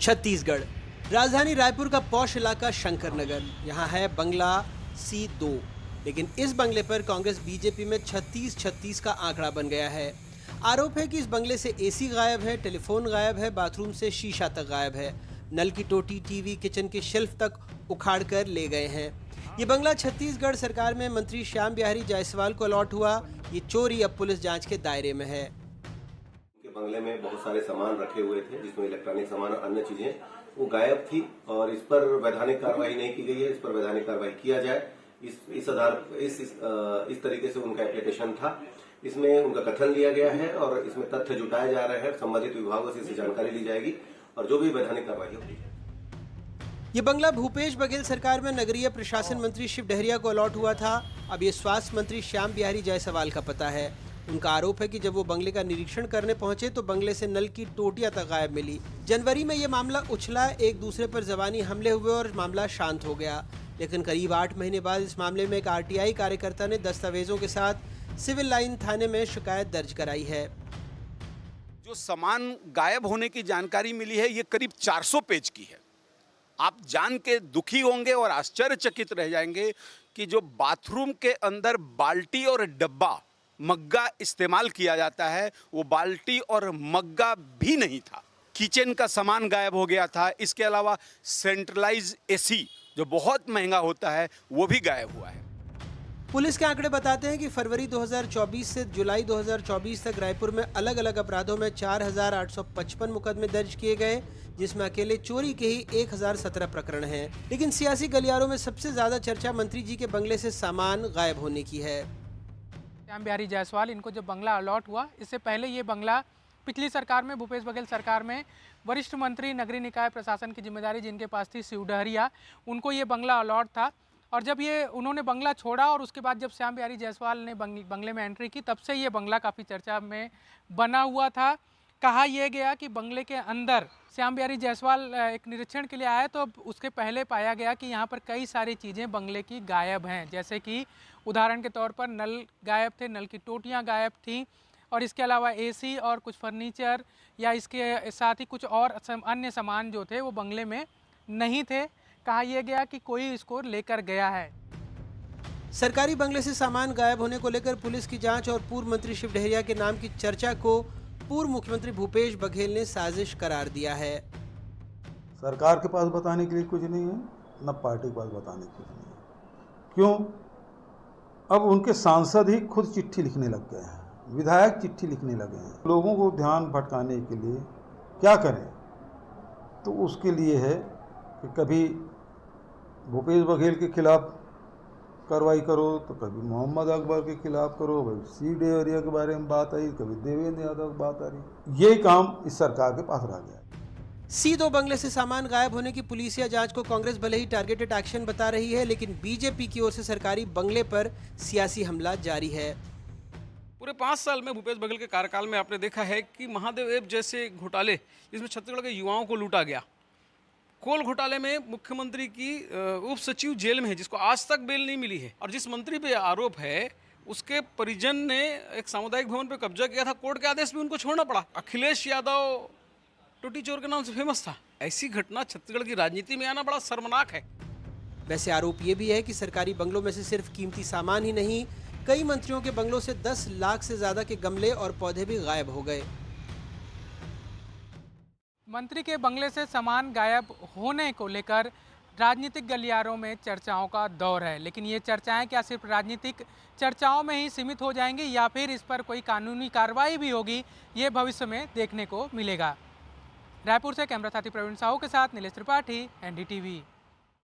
छत्तीसगढ़, राजधानी रायपुर का पॉश इलाका शंकर नगर। यहाँ है बंगला C2, लेकिन इस बंगले पर कांग्रेस बीजेपी में 36-36 का आंकड़ा बन गया है। आरोप है कि इस बंगले से एसी गायब है, टेलीफोन गायब है, बाथरूम से शीशा तक गायब है, नल की टोटी, टीवी, किचन की शेल्फ तक उखाड़ कर ले गए हैं। ये बंगला छत्तीसगढ़ सरकार में मंत्री श्याम बिहारी जायसवाल को अलॉट हुआ। ये चोरी अब पुलिस जांच के दायरे में है। बंगले में बहुत सारे सामान रखे हुए थे, जिसमें इलेक्ट्रॉनिक सामान और अन्य चीजें वो गायब थी और इस पर वैधानिक कार्रवाई नहीं की गई है। इस पर वैधानिक कार्रवाई किया जाए, इस तरीके से उनका एप्लीकेशन था। इसमें उनका कथन लिया गया है और इसमें तथ्य जुटाए जा रहे हैं। संबंधित विभागों से इसकी जानकारी ली जाएगी और जो भी वैधानिक कार्रवाई होगी। ये बंगला भूपेश बघेल सरकार में नगरीय प्रशासन मंत्री शिव डहरिया को अलॉट हुआ था। अब ये स्वास्थ्य मंत्री श्याम बिहारी जायसवाल का पता है। उनका आरोप है कि जब वो बंगले का निरीक्षण करने पहुंचे तो बंगले से नल की टोटियां तक गायब मिली। जनवरी में ये मामला उछला, एक दूसरे पर जबानी हमले हुए और मामला शांत हो गया। लेकिन करीब 8 महीने बाद इस मामले में एक आरटीआई कार्यकर्ता ने दस्तावेजों के साथ सिविल लाइन थाने में शिकायत दर्ज कराई है। जो सामान गायब होने की जानकारी मिली है, ये करीब 400 पेज की है। आप जान के दुखी होंगे और आश्चर्यचकित रह जाएंगे कि जो बाथरूम के अंदर बाल्टी और डब्बा मग्गा इस्तेमाल किया जाता है, वो बाल्टी और मग्गा भी नहीं था। किचन का सामान गायब हो गया था। इसके अलावा सेंट्रलाइज एसी जो बहुत महंगा होता है, वो भी गायब हुआ है। पुलिस के आंकड़े बताते हैं कि फरवरी 2024 से जुलाई 2024 तक रायपुर में अलग अलग अपराधों में 4855 मुकदमे दर्ज किए गए, जिसमें अकेले चोरी के ही 1017 प्रकरण हैं। लेकिन सियासी गलियारों में सबसे ज्यादा चर्चा मंत्री जी के बंगले से सामान गायब होने की है। श्याम बिहारी जायसवाल, इनको जब बंगला अलॉट हुआ, इससे पहले ये बंगला पिछली सरकार में, भूपेश बघेल सरकार में, वरिष्ठ मंत्री नगरीय निकाय प्रशासन की जिम्मेदारी जिनके पास थी, शिव डहरिया, उनको ये बंगला अलॉट था। और जब ये उन्होंने बंगला छोड़ा और उसके बाद जब श्याम बिहारी जायसवाल ने बंगले में एंट्री की, तब से ये बंगला काफ़ी चर्चा में बना हुआ था। कहा यह गया कि बंगले के अंदर श्याम बिहारी जायसवाल एक निरीक्षण के लिए आए तो उसके पहले पाया गया कि यहाँ पर कई सारी चीज़ें बंगले की गायब हैं, जैसे कि उदाहरण के तौर पर नल गायब थे, नल की टोटियाँ गायब थीं, और इसके अलावा एसी और कुछ फर्नीचर या इसके साथ ही कुछ और अन्य सामान जो थे वो बंगले में नहीं थे। कहा यह गया कि कोई इसको लेकर गया है। सरकारी बंगले से सामान गायब होने को लेकर पुलिस की जांच और पूर्व मंत्री शिव डहरिया के नाम की चर्चा को पूर्व मुख्यमंत्री भूपेश बघेल ने साजिश करार दिया है। सरकार के पास बताने के लिए कुछ नहीं है, न पार्टी के पास बताने के लिए नहीं है। क्यों? अब उनके सांसद ही खुद चिट्ठी लिखने लग गए हैं, विधायक चिट्ठी लिखने लगे हैं। लोगों को ध्यान भटकाने के लिए क्या करें? तो उसके लिए है कि कभी भूपेश बघेल के खिलाफ कार्रवाई करो तो कभी मोहम्मद अकबर के खिलाफ करो, कभी सी डहरिया के बारे में बात आई, कभी देवेंद्र यादव की बात आ रही। ये काम इस सरकार के पास रह गया। C2 बंगले से सामान गायब होने की पुलिस या जांच को कांग्रेस भले ही टारगेटेड एक्शन बता रही है, लेकिन बीजेपी की ओर से सरकारी बंगले पर सियासी हमला जारी है। पूरे 5 साल में भूपेश बघेल के कार्यकाल में आपने देखा है कि महादेव ऐप जैसे घोटाले, जिसमें छत्तीसगढ़ के युवाओं को लूटा गया। कोल घोटाले में मुख्यमंत्री की उप सचिव जेल में है, जिसको आज तक बेल नहीं मिली है, और जिस मंत्री पे आरोप है उसके परिजन ने एक सामुदायिक भवन पे कब्जा किया था। कोर्ट के आदेश में उनको छोड़ना पड़ा। अखिलेश यादव टोटी चोर के नाम से फेमस था। ऐसी घटना छत्तीसगढ़ की राजनीति में आना बड़ा शर्मनाक है। वैसे आरोप ये भी है कि सरकारी बंगलों में से सिर्फ कीमती सामान ही नहीं, कई मंत्रियों के बंगलों से 10 लाख से ज्यादा के गमले और पौधे भी गायब हो गए। मंत्री के बंगले से सामान गायब होने को लेकर राजनीतिक गलियारों में चर्चाओं का दौर है, लेकिन ये चर्चाएं क्या सिर्फ राजनीतिक चर्चाओं में ही सीमित हो जाएंगी या फिर इस पर कोई कानूनी कार्रवाई भी होगी, ये भविष्य में देखने को मिलेगा। रायपुर से कैमरा साथी प्रवीण साहू के साथ नीलेश त्रिपाठी, NDTV।